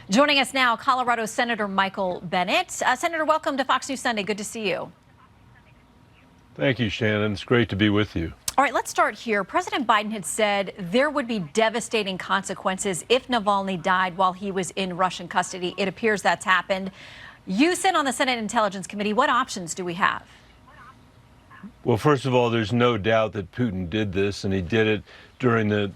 Joining us now, Colorado Senator Michael Bennet. Senator, welcome to Fox News Sunday. Good to see you. Thank you, Shannon. It's great to be with you. All right, let's start here. President Biden had said there would be devastating consequences if Navalny died while he was in Russian custody. It appears that's happened. You sit on the Senate Intelligence Committee. What options do we have? Well, first of all, there's no doubt that Putin did this, and he did it during the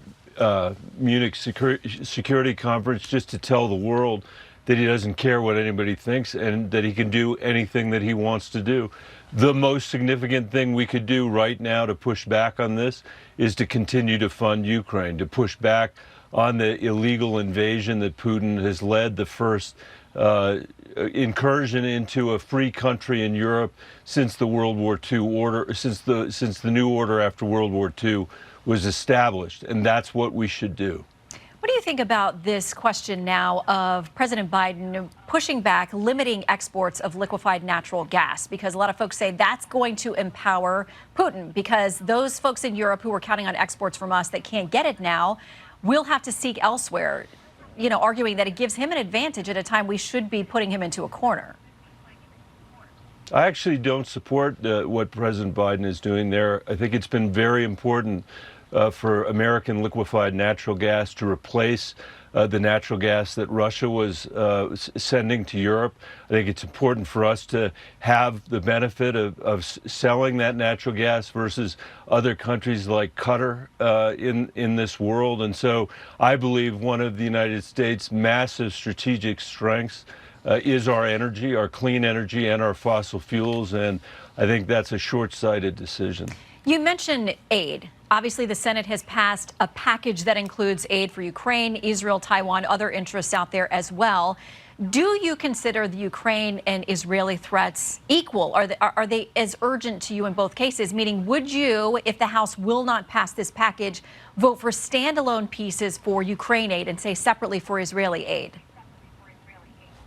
Munich Security Conference just to tell the world that he doesn't care what anybody thinks and that he can do anything that he wants to do. The most significant thing we could do right now to push back on this is to continue to fund Ukraine, to push back on the illegal invasion that Putin has led, the first incursion into a free country in Europe since the World War II order, since the new order after World War II was established, and that's what we should do. What do you think about this question now of President Biden pushing back, limiting exports of liquefied natural gas? Because a lot of folks say that's going to empower Putin, because those folks in Europe who were counting on exports from us that can't get it now will have to seek elsewhere, you know, arguing that it gives him an advantage at a time we should be putting him into a corner. I actually don't support what President Biden is doing there. I think it's been very important for American liquefied natural gas to replace the natural gas that Russia was sending to Europe. I think it's important for us to have the benefit of selling that natural gas versus other countries like Qatar in this world. And so I believe one of the United States' massive strategic strengths is our energy, our clean energy, and our fossil fuels. And I think that's a short-sighted decision. You mentioned aid. Obviously, the Senate has passed a package that includes aid for Ukraine, Israel, Taiwan, other interests out there as well. Do you consider the Ukraine and Israeli threats equal? Are they as urgent to you in both cases? Meaning, would you, if the House will not pass this package, vote for standalone pieces for Ukraine aid and say separately for Israeli aid?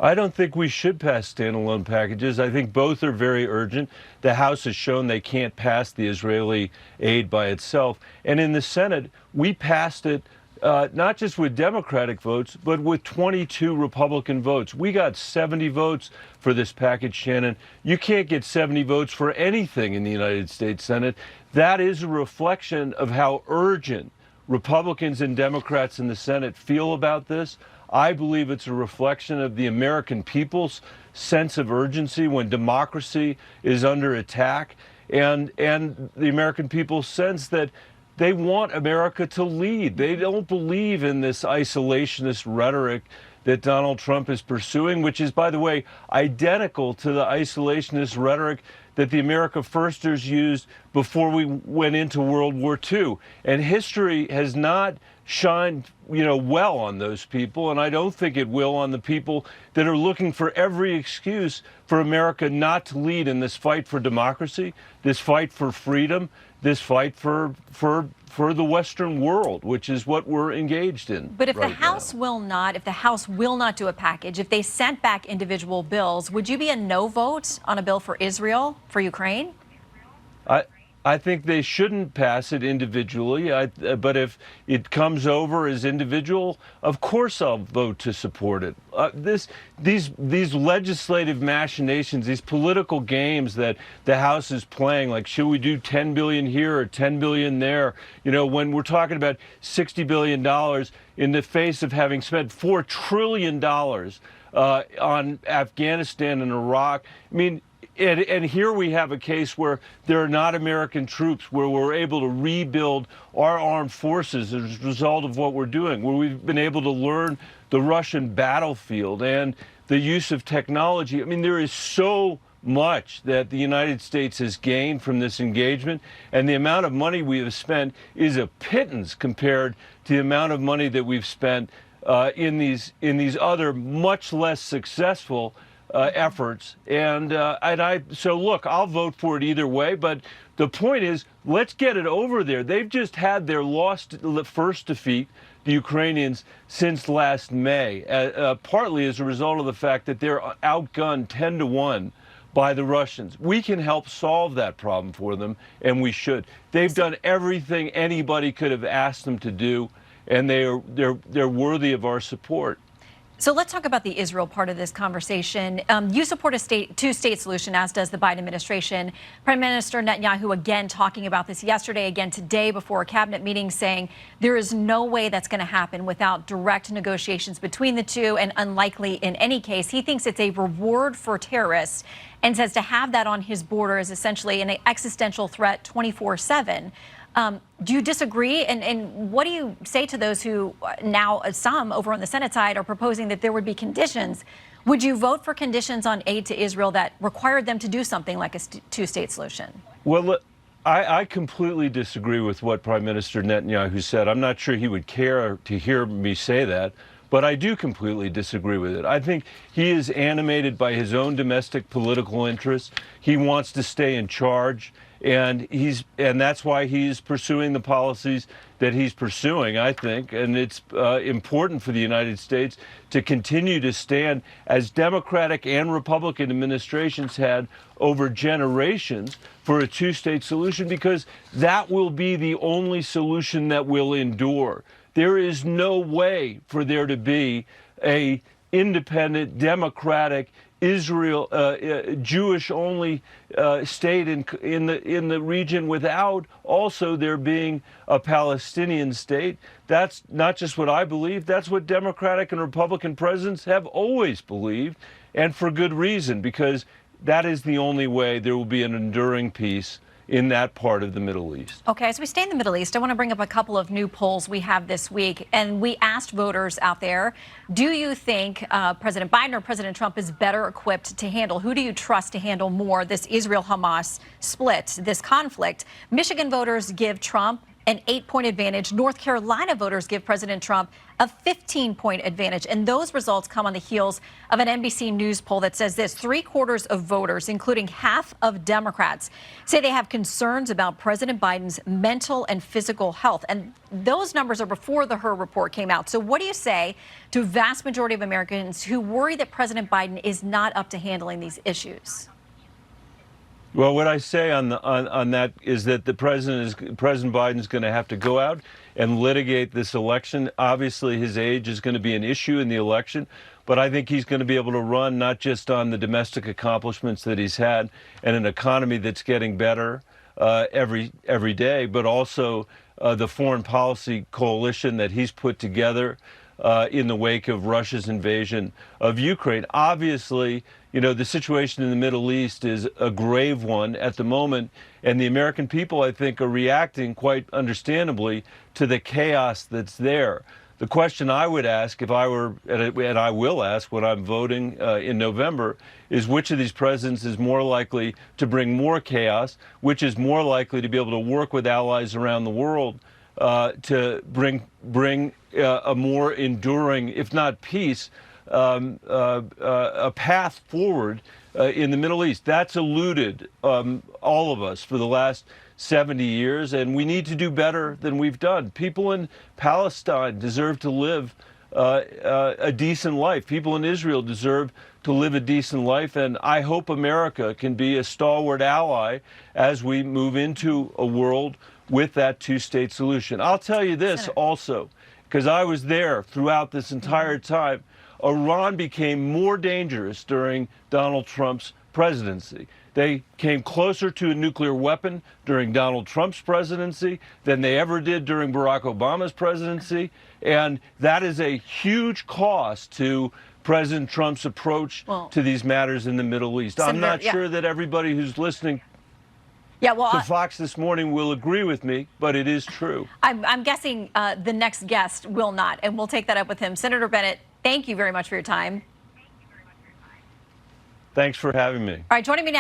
I don't think we should pass standalone packages. I think both are very urgent. The House has shown they can't pass the Israeli aid by itself. And in the Senate, we passed it not just with Democratic votes, but with 22 Republican votes. We got 70 votes for this package, Shannon. You can't get 70 votes for anything in the United States Senate. That is a reflection of how urgent Republicans and Democrats in the Senate feel about this. I believe it's a reflection of the American people's sense of urgency when democracy is under attack, and the American people's sense that they want America to lead. They don't believe in this isolationist rhetoric that Donald Trump is pursuing, which is, by the way, identical to the isolationist rhetoric that the America Firsters used before we went into World War II. And history has not shined, well on those people, and I don't think it will on the people that are looking for every excuse for America not to lead in this fight for democracy, this fight for freedom, this fight for the Western world, which is what we're engaged in. But if right the House now. if the House will not do a package, if they sent back individual bills, would you be a no vote on a bill for Israel, for Ukraine? I think they shouldn't pass it individually, but if it comes over as individual, of course I'll vote to support it. These legislative machinations, these political games that the House is playing, like should we do 10 billion here or 10 billion there? When we're talking about $60 billion in the face of having spent $4 trillion on Afghanistan and Iraq, And here we have a case where there are not American troops, where we're able to rebuild our armed forces as a result of what we're doing, where we've been able to learn the Russian battlefield and the use of technology. There is so much that the United States has gained from this engagement, and the amount of money we have spent is a pittance compared to the amount of money that we've spent in these other much less successful efforts. So look, I'll vote for it either way, but the point is, let's get it over there. They've just had their first defeat, the Ukrainians, since last May, partly as a result of the fact that they're outgunned 10-1 by the Russians. We can help solve that problem for them, and we should. They've done everything anybody could have asked them to do, and they're worthy of our support. So let's talk about the Israel part of this conversation. You support a two-state solution, as does the Biden administration. Prime Minister Netanyahu again talking about this yesterday, again today before a cabinet meeting, saying there is no way that's going to happen without direct negotiations between the two, and unlikely in any case. He thinks it's a reward for terrorists and says to have that on his border is essentially an existential threat 24/7. Do you disagree? And what do you say to those who now, some over on the Senate side, are proposing that there would be conditions? Would you vote for conditions on aid to Israel that required them to do something like a two-state solution? Well, look, I completely disagree with what Prime Minister Netanyahu said. I'm not sure he would care to hear me say that, but I do completely disagree with it. I think he is animated by his own domestic political interests. He wants to stay in charge, and that's why he's pursuing the policies that he's pursuing, I think. And it's important for the United States to continue to stand, as Democratic and Republican administrations had over generations, for a two-state solution, because that will be the only solution that will endure. There is no way for there to be a independent, democratic, Israel, Jewish-only state in the region without also there being a Palestinian state. That's not just what I believe. That's what Democratic and Republican presidents have always believed, and for good reason, because that is the only way there will be an enduring peace in that part of the Middle East. Okay, as we stay in the Middle East, I want to bring up a couple of new polls we have this week. And we asked voters out there, do you think President Biden or President Trump is better equipped to handle, who do you trust to handle more this Israel-Hamas split, this conflict? Michigan voters give Trump an 8-point advantage. North Carolina voters give President Trump a 15-point advantage. And those results come on the heels of an NBC News poll that says this: 3/4 of voters, including half of Democrats, say they have concerns about President Biden's mental and physical health. And those numbers are before the Her report came out. So what do you say to a vast majority of Americans who worry that President Biden is not up to handling these issues? Well, what I say on that is that President Biden is going to have to go out and litigate this election. Obviously, his age is going to be an issue in the election, but I think he's going to be able to run not just on the domestic accomplishments that he's had and an economy that's getting better every day, but also the foreign policy coalition that he's put together in the wake of Russia's invasion of Ukraine. Obviously, the situation in the Middle East is a grave one at the moment, and the American people, I think, are reacting quite understandably to the chaos that's there. The question I would ask if I were, and I will ask when I'm voting in November, is which of these presidents is more likely to bring more chaos, which is more likely to be able to work with allies around the world to bring a more enduring, if not peace, a path forward in the Middle East. That's eluded all of us for the last 70 years, and we need to do better than we've done. People in Palestine deserve to live a decent life. People in Israel deserve to live a decent life, and I hope America can be a stalwart ally as we move into a world with that two-state solution. I'll tell you this also, because I was there throughout this entire time. Iran became more dangerous during Donald Trump's presidency. They came closer to a nuclear weapon during Donald Trump's presidency than they ever did during Barack Obama's presidency. And that is a huge cost to President Trump's approach to these matters in the Middle East. I'm not sure that everybody who's listening to Fox this morning will agree with me, but it is true. I'm guessing the next guest will not, and we'll take that up with him. Senator Bennet, thank you very much for your time. Thanks for having me. All right, joining me now.